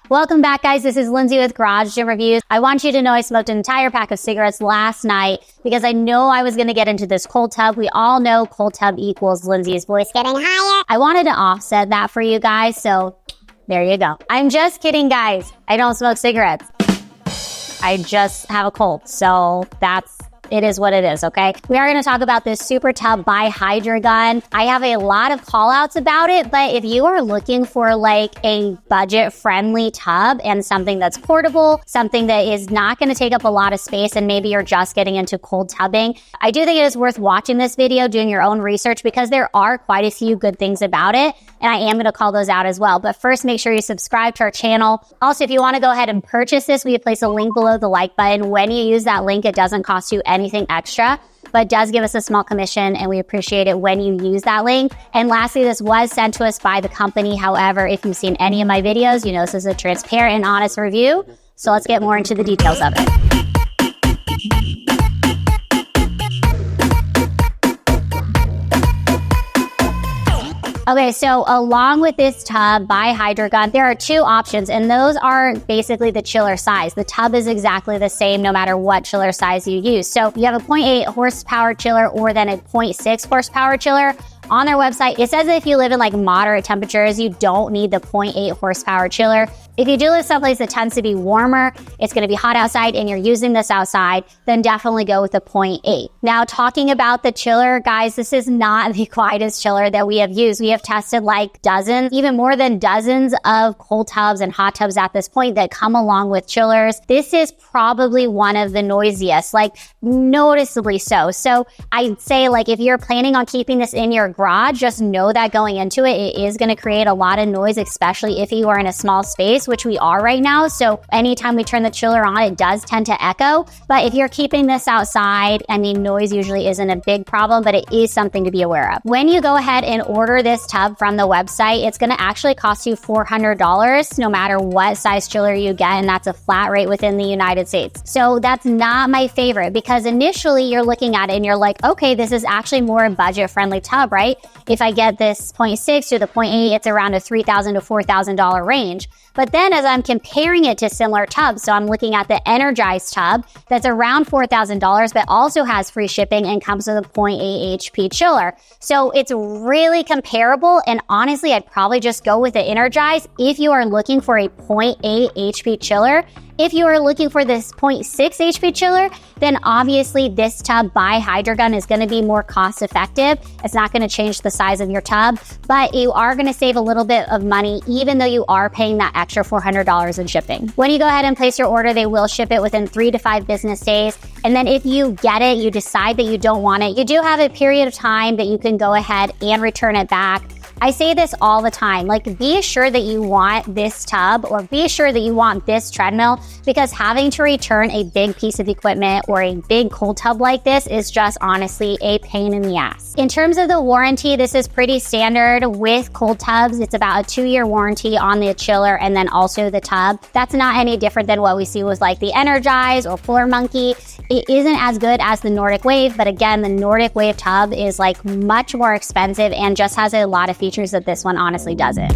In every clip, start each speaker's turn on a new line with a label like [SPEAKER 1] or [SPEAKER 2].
[SPEAKER 1] Welcome back, guys. This is Lindsay with Garage Gym Reviews. I want you to know I smoked an entire pack of cigarettes last night because I know I was going to get into this cold tub. We all know cold tub equals Lindsay's voice getting higher. I wanted to offset that for you guys, so there you go. I'm just kidding, guys. I don't smoke cigarettes. I just have a cold, so it is what it is, okay? We are going to talk about this Supertub by Hydragun. I have a lot of call outs about it, but if you are looking for like a budget-friendly tub and something that's portable, something that is not going to take up a lot of space, and maybe you're just getting into cold tubbing, I do think it is worth watching this video, doing your own research, because there are quite a few good things about it, and I am going to call those out as well. But first, make sure you subscribe to our channel. Also, if you want to go ahead and purchase this, we have placed a link below the like button. When you use that link, it doesn't cost you anything extra, but does give us a small commission, and we appreciate it when you use that link. And lastly, this was sent to us by the company. However, if you've seen any of my videos, you know this is a transparent and honest review. So let's get more into the details of it. Okay, so along with this tub by Hydragun, there are two options, and those are basically the chiller size. The tub is exactly the same no matter what chiller size you use. So you have a 0.8 horsepower chiller or then a 0.6 horsepower chiller. On their website, it says that if you live in like moderate temperatures, you don't need the 0.8 horsepower chiller. If you do live someplace that tends to be warmer, it's going to be hot outside, and you're using this outside, then definitely go with the 0.8. Now, talking about the chiller, guys, this is not the quietest chiller that we have used. We have tested like dozens, even more than dozens of cold tubs and hot tubs at this point that come along with chillers. This is probably one of the noisiest, like noticeably so. So I'd say like if you're planning on keeping this in your garage, just know that going into it, it is going to create a lot of noise, especially if you are in a small space, which we are right now. So anytime we turn the chiller on, it does tend to echo. But if you're keeping this outside, I mean, noise usually isn't a big problem, but it is something to be aware of. When you go ahead and order this tub from the website, it's going to actually cost you $400 no matter what size chiller you get, and that's a flat rate within the United States. So that's not my favorite, because initially you're looking at it and you're like, okay, this is actually more a budget-friendly tub, right? If I get this 0.6 or the 0.8, it's around a $3,000 to $4,000 range. But then as I'm comparing it to similar tubs, so I'm looking at the Energized tub that's around $4,000, but also has free shipping and comes with a 0.8 HP chiller. So it's really comparable, and honestly, I'd probably just go with the Energized if you are looking for a 0.8 HP chiller. If you are looking for this 0.6 HP chiller, then obviously this tub by Hydragun is going to be more cost effective. It's not going to change the size of your tub, but you are going to save a little bit of money even though you are paying that extra $400 in shipping. When you go ahead and place your order, they will ship it within 3 to 5 business days. And then if you get it, you decide that you don't want it, you do have a period of time that you can go ahead and return it back. I say this all the time, like be sure that you want this tub or be sure that you want this treadmill, because having to return a big piece of equipment or a big cold tub like this is just honestly a pain in the ass. In terms of the warranty, this is pretty standard with cold tubs. It's about a 2-year warranty on the chiller and then also the tub. That's not any different than what we see with like the Energize or Polar Monkey. It isn't as good as the Nordic Wave, but again, the Nordic Wave tub is like much more expensive and just has a lot of features that this one honestly doesn't.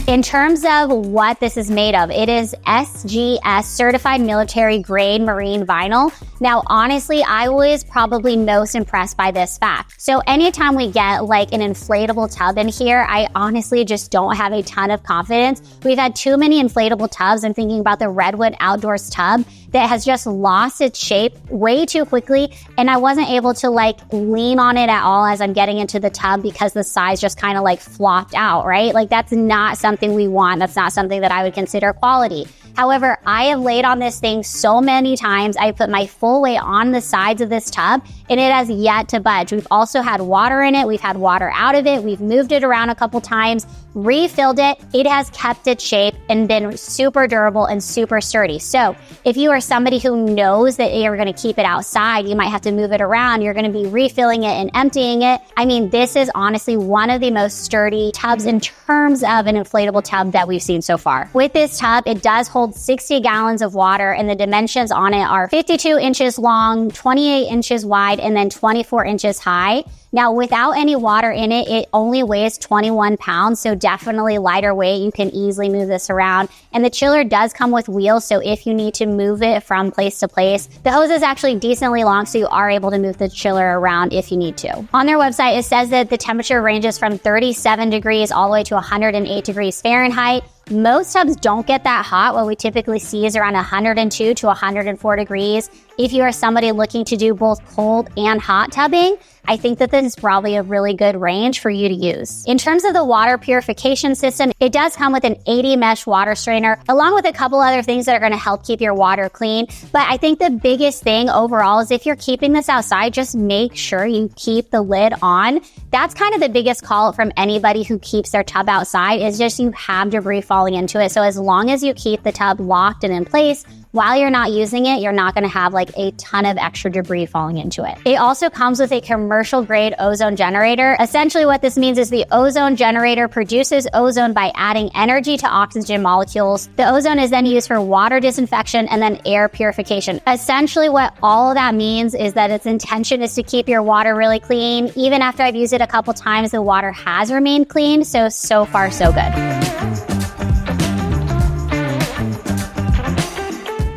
[SPEAKER 1] In terms of what this is made of, it is SGS, Certified Military Grade Marine Vinyl. Now, honestly, I was probably most impressed by this fact. So anytime we get like an inflatable tub in here, I honestly just don't have a ton of confidence. We've had too many inflatable tubs. I'm thinking about the Redwood Outdoors tub that has just lost its shape way too quickly, and I wasn't able to like lean on it at all as I'm getting into the tub because the size just kind of like flopped out, right? Like that's not something we want. That's not something that I would consider quality. However, I have laid on this thing so many times. I put my full weight on the sides of this tub and it has yet to budge. We've also had water in it. We've had water out of it. We've moved it around a couple times, refilled it. It has kept its shape and been super durable and super sturdy. So if you are somebody who knows that you're going to keep it outside, you might have to move it around. You're going to be refilling it and emptying it. I mean, this is honestly one of the most sturdy tubs in terms of an inflatable tub that we've seen so far. With this tub, it does hold hold 60 gallons of water, and the dimensions on it are 52 inches long, 28 inches wide, and then 24 inches high. Now, without any water in it, it only weighs 21 pounds, so definitely lighter weight. You can easily move this around. And the chiller does come with wheels, so if you need to move it from place to place, the hose is actually decently long, so you are able to move the chiller around if you need to. On their website, it says that the temperature ranges from 37 degrees all the way to 108 degrees Fahrenheit. Most tubs don't get that hot. What we typically see is around 102 to 104 degrees. If you are somebody looking to do both cold and hot tubbing, I think that this is probably a really good range for you to use. In terms of the water purification system, it does come with an 80 mesh water strainer, along with a couple other things that are going to help keep your water clean. But I think the biggest thing overall is if you're keeping this outside, just make sure you keep the lid on. That's kind of the biggest call from anybody who keeps their tub outside, is just you have debris falling into it. So as long as you keep the tub locked and in place, while you're not using it, you're not going to have like a ton of extra debris falling into it. It also comes with a commercial grade ozone generator. Essentially what this means is the ozone generator produces ozone by adding energy to oxygen molecules. The ozone is then used for water disinfection and then air purification. Essentially what all of that means is that its intention is to keep your water really clean. Even after I've used it a couple times, the water has remained clean. So far, so good.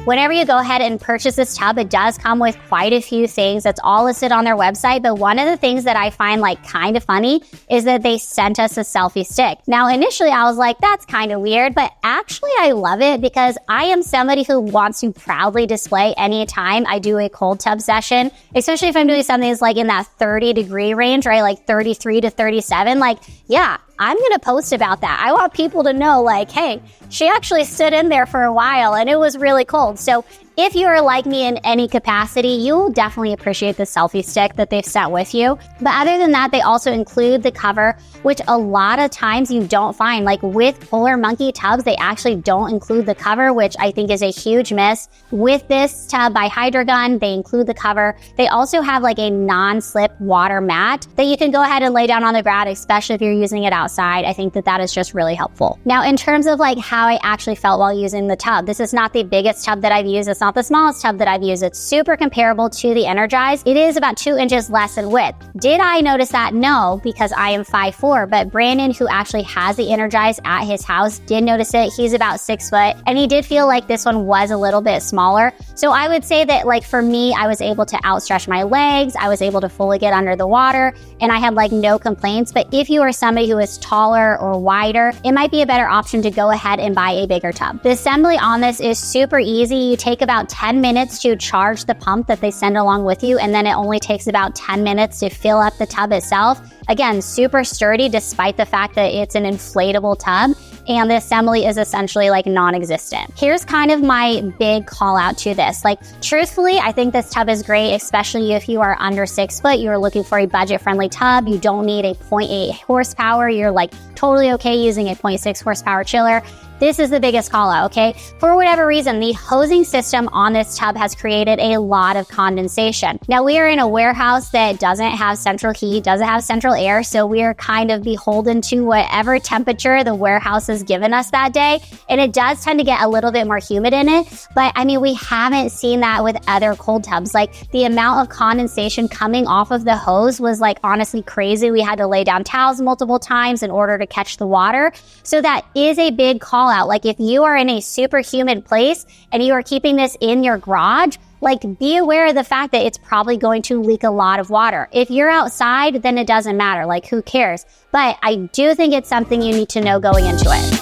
[SPEAKER 1] Whenever you go ahead and purchase this tub, it does come with quite a few things. That's all listed on their website. But one of the things that I find like kind of funny is that they sent us a selfie stick. Now, initially I was like, that's kind of weird, but actually I love it because I am somebody who wants to proudly display anytime I do a cold tub session, especially if I'm doing something that's like in that 30-degree range, right? Like 33 to 37. Like, yeah, I'm going to post about that. I want people to know like, hey, she actually stood in there for a while and it was really cold. So if you are like me in any capacity, you will definitely appreciate the selfie stick that they've sent with you. But other than that, they also include the cover, which a lot of times you don't find. Like with Polar Monkey tubs, they actually don't include the cover, which I think is a huge miss. With this tub by Hydragun, they include the cover. They also have like a non-slip water mat that you can go ahead and lay down on the ground, especially if you're using it outside. I think that that is just really helpful. Now, in terms of like how I actually felt while using the tub, this is not the biggest tub that I've used. It's not the smallest tub that I've used. It's super comparable to the Energize. It is about 2 inches less in width. Did I notice that? No, because I am 5'4", but Brandon, who actually has the Energize at his house, did notice it. He's about 6 foot, and he did feel like this one was a little bit smaller. So I would say that like for me, I was able to outstretch my legs. I was able to fully get under the water, and I had like no complaints. But if you are somebody who is taller or wider, it might be a better option to go ahead and buy a bigger tub. The assembly on this is super easy. You take about 10 minutes to charge the pump that they send along with you, and then it only takes about 10 minutes to fill up the tub itself. Again, super sturdy despite the fact that it's an inflatable tub, and the assembly is essentially like non-existent. Here's kind of my big call out to this. Like, truthfully, I think this tub is great, especially if you are under 6 foot, you're looking for a budget-friendly tub, you don't need a 0.8 horsepower, you're like totally okay using a 0.6 horsepower chiller. This is the biggest call out, okay? For whatever reason, the hosing system on this tub has created a lot of condensation. Now, we are in a warehouse that doesn't have central heat, doesn't have central air, so we are kind of beholden to whatever temperature the warehouse has given us that day. And it does tend to get a little bit more humid in it. But I mean, we haven't seen that with other cold tubs. Like the amount of condensation coming off of the hose was like honestly crazy. We had to lay down towels multiple times in order to catch the water. So that is a big call out. Like if you are in a super humid place and you are keeping this in your garage, like be aware of the fact that it's probably going to leak a lot of water. If you're outside, then it doesn't matter. Like who cares? But I do think it's something you need to know going into it.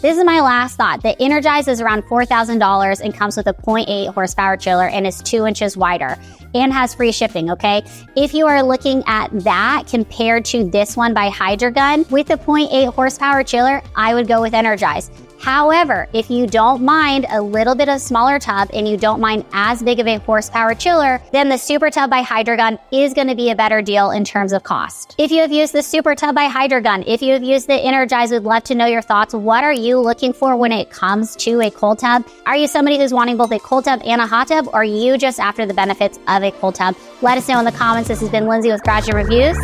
[SPEAKER 1] This is my last thought. The Energize is around $4,000 and comes with a 0.8 horsepower chiller and is 2 inches wider and has free shipping, okay? If you are looking at that compared to this one by Hydragun, with a 0.8 horsepower chiller, I would go with Energize. However, if you don't mind a little bit of smaller tub and you don't mind as big of a horsepower chiller, then the Supertub by Hydragun is going to be a better deal in terms of cost. If you have used the Supertub by Hydragun, if you have used the Energize, we'd love to know your thoughts. What are you looking for when it comes to a cold tub? Are you somebody who's wanting both a cold tub and a hot tub, or are you just after the benefits of a cold tub? Let us know in the comments. This has been Lindsay with Garage Reviews.